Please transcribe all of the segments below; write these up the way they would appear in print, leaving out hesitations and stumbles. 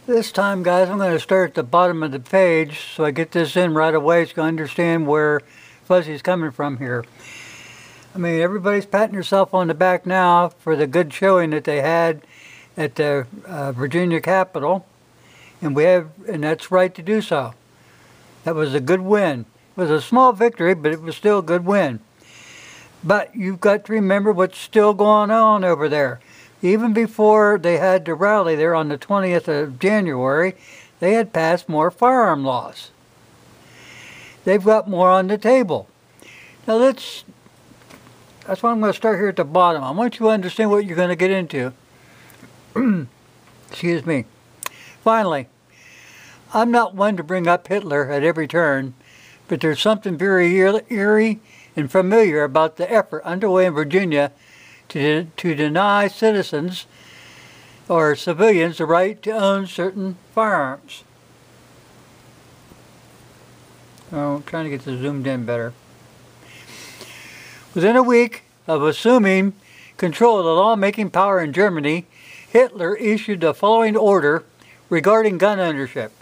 This time, guys, I'm going to start at the bottom of the page so I get this in right away so you can understand where Fuzzy's coming from here. I mean, everybody's patting herself on the back now for the good showing that they had at the Virginia Capitol, and that's right to do so. That was a good win. It was a small victory, but it was still a good win. But you've got to remember what's still going on over there. Even before they had the rally there on the 20th of January, they had passed more firearm laws. They've got more on the table. Now that's why I'm going to start here at the bottom. I want you to understand what you're going to get into. Excuse me. Finally, I'm not one to bring up Hitler at every turn, but there's something very eerie and familiar about the effort underway in Virginia to deny citizens or civilians the right to own certain firearms. Oh, I'm trying to get this zoomed in better. Within a week of assuming control of the lawmaking power in Germany, Hitler issued the following order regarding gun ownership.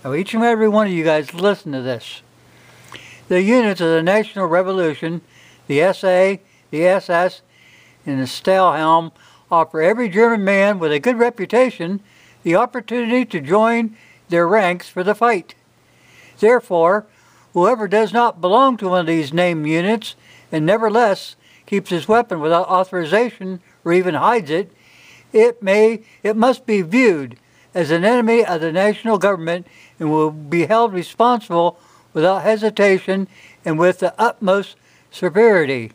Now, each and every one of you guys listen to this. The units of the National Revolution, the SA, the SS, and the Stahlhelm offer every German man with a good reputation the opportunity to join their ranks for the fight. Therefore, whoever does not belong to one of these named units and nevertheless keeps his weapon without authorization or even hides it, it must be viewed as an enemy of the national government and will be held responsible without hesitation and with the utmost severity.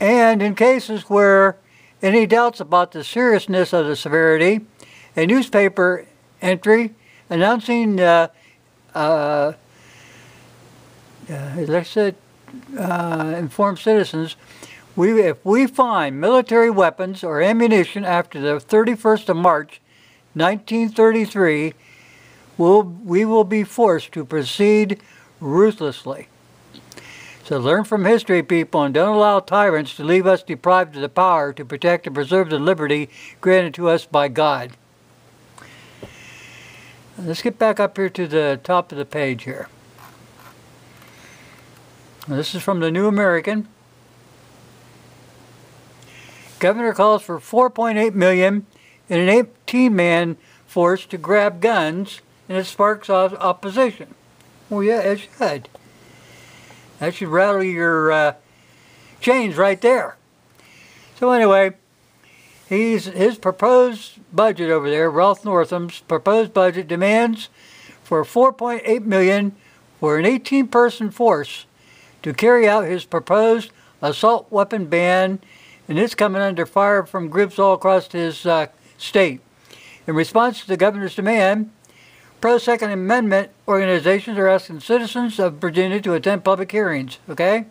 And in cases where any doubts about the seriousness of the severity, a newspaper entry announcing informed citizens, if we find military weapons or ammunition after the 31st of March, 1933, we will be forced to proceed ruthlessly. So learn from history, people, and don't allow tyrants to leave us deprived of the power to protect and preserve the liberty granted to us by God. Let's get back up here to the top of the page here. This is from the New American. Governor calls for $4.8 million in an 18-man force to grab guns, and it sparks opposition. Well, yeah, it should. That should rattle your chains right there. So anyway, his proposed budget over there, Ralph Northam's proposed budget, demands for $4.8 million for an 18-person force to carry out his proposed assault weapon ban, and it's coming under fire from groups all across his state. In response to the governor's demand, pro-Second Amendment organizations are asking citizens of Virginia to attend public hearings, okay?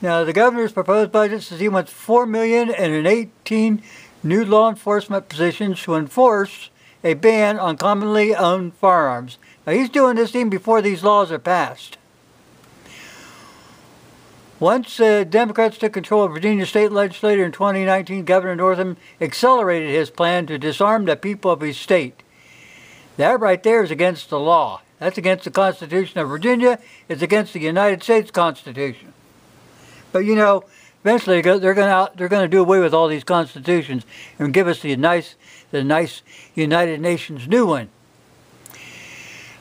Now, the governor's proposed budget says he wants $4 million and 18 new law enforcement positions to enforce a ban on commonly owned firearms. Now, he's doing this even before these laws are passed. Once Democrats took control of Virginia state legislature in 2019, Governor Northam accelerated his plan to disarm the people of his state. That right there is against the law. That's against the Constitution of Virginia. It's against the United States Constitution. But you know, eventually they're going to do away with all these constitutions and give us the nice United Nations new one.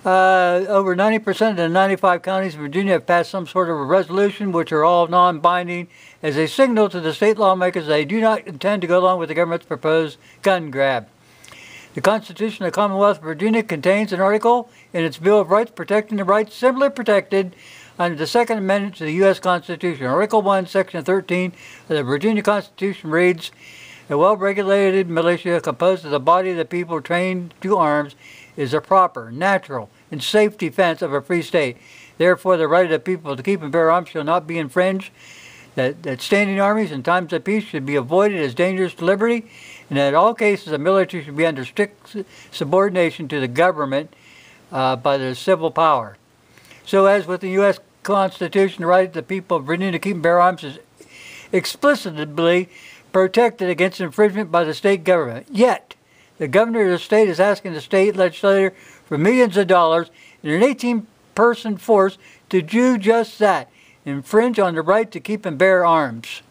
Over 90% of the 95 counties in Virginia have passed some sort of a resolution, which are all non-binding, as a signal to the state lawmakers they do not intend to go along with the government's proposed gun grab. The Constitution of the Commonwealth of Virginia contains an article in its Bill of Rights protecting the rights similarly protected under the Second Amendment to the U.S. Constitution. Article 1, Section 13 of the Virginia Constitution reads, "A well-regulated militia composed of the body of the people trained to arms is a proper, natural, and safe defense of a free state. Therefore, the right of the people to keep and bear arms shall not be infringed. That standing armies in times of peace should be avoided as dangerous to liberty, and that in all cases the military should be under strict subordination to the government by the civil power. So as with the U.S. Constitution, the right of the people of Virginia to keep and bear arms is explicitly protected against infringement by the state government. Yet, the governor of the state is asking the state legislature for millions of dollars in an 18-person force to do just that, infringe on the right to keep and bear arms.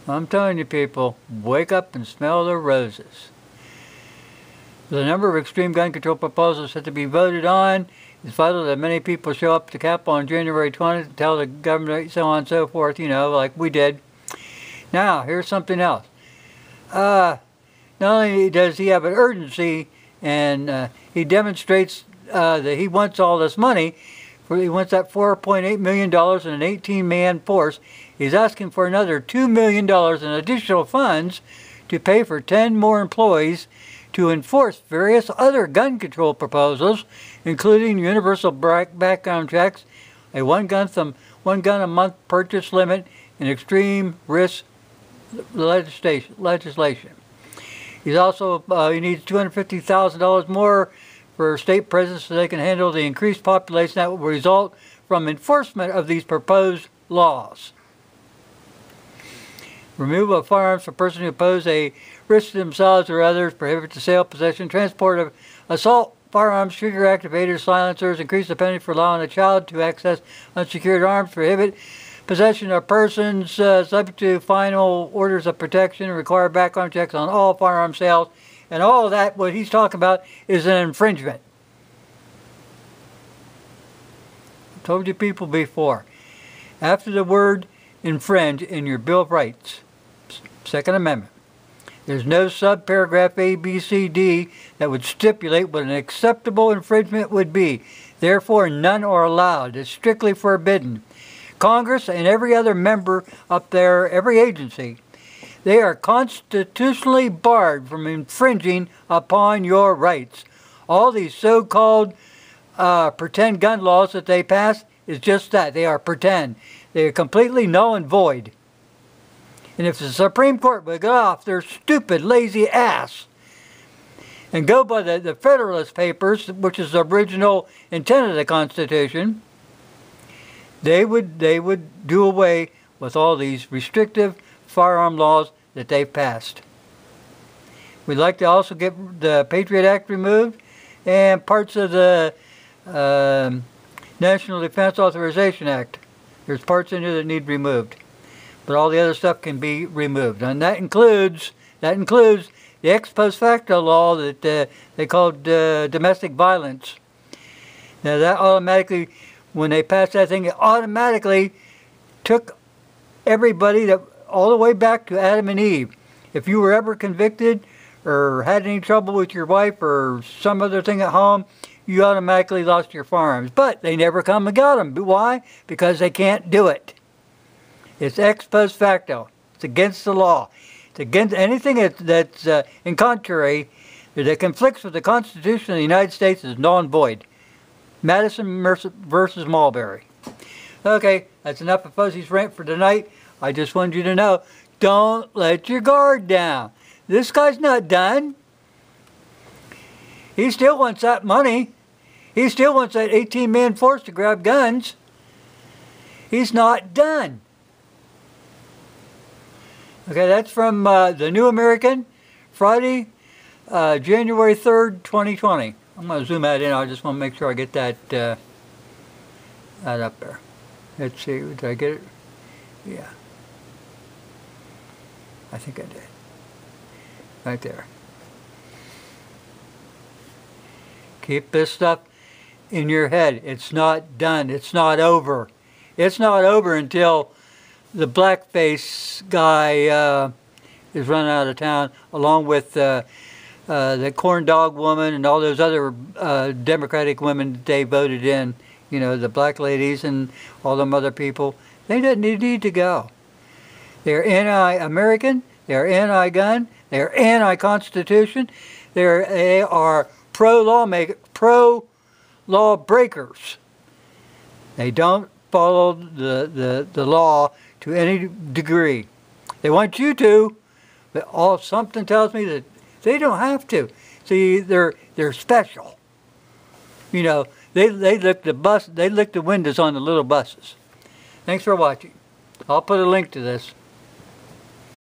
I'm telling you people, wake up and smell the roses. The number of extreme gun control proposals set to be voted on. It's vital that many people show up to the Capitol on January 20th and tell the governor, so on and so forth, you know, like we did. Now, here's something else. Not only does he have an urgency, and he demonstrates that he wants all this money, he wants that $4.8 million in an 18-man force. He's asking for another $2 million in additional funds to pay for 10 more employees to enforce various other gun control proposals, including universal background checks, a one gun a month purchase limit, and extreme risk legislation. He's also he needs $250,000 more for state prisons so they can handle the increased population that will result from enforcement of these proposed laws. Removal of firearms for persons who pose a risk to themselves or others, prohibit the sale, possession, transport of assault firearms, trigger activators, silencers, increase the penalty for allowing a child to access unsecured arms, prohibit possession of persons subject to final orders of protection, require background checks on all firearm sales, and all of that, what he's talking about, is an infringement. I told you people before, after the word infringe in your Bill of Rights, Second Amendment, there's no subparagraph A, B, C, D that would stipulate what an acceptable infringement would be. Therefore, none are allowed. It's strictly forbidden. Congress and every other member up there, every agency, they are constitutionally barred from infringing upon your rights. All these so-called pretend gun laws that they pass is just that. They are pretend. They are completely null and void. And if the Supreme Court would get off their stupid, lazy ass and go by the Federalist Papers, which is the original intent of the Constitution, they would do away with all these restrictive firearm laws that they've passed. We'd like to also get the Patriot Act removed and parts of the National Defense Authorization Act. There's parts in here that need removed, but all the other stuff can be removed, and that includes the ex post facto law that they called domestic violence. Now that automatically, when they passed that thing, it automatically took everybody that all the way back to Adam and Eve. If you were ever convicted or had any trouble with your wife or some other thing at home, you automatically lost your firearms. But they never come and got them. Why? Because they can't do it. It's ex post facto. It's against the law. It's against anything that's in contrary, that conflicts with the Constitution of the United States is null and void. Madison versus Marbury. Okay, that's enough of Fuzzy's rant for tonight. I just wanted you to know, don't let your guard down. This guy's not done. He still wants that money. He still wants that 18-man force to grab guns. He's not done. Okay, that's from the New American, Friday, January 3rd, 2020. I'm going to zoom that in. I just want to make sure I get that up there. Let's see, did I get it? Yeah. I think I did. Right there. Keep this stuff in your head. It's not done. It's not over. It's not over until the blackface guy is run out of town, along with the corn dog woman and all those other Democratic women that they voted in. You know, the black ladies and all them other people. They didn't need to go. They're anti-American. They're anti-gun. They're anti-Constitution. They are pro-law breakers. They don't follow the law to any degree. They want you to, But something tells me that they don't have to. See, they're special. You know, they lick the windows on the little buses. Thanks for watching. I'll put a link to this.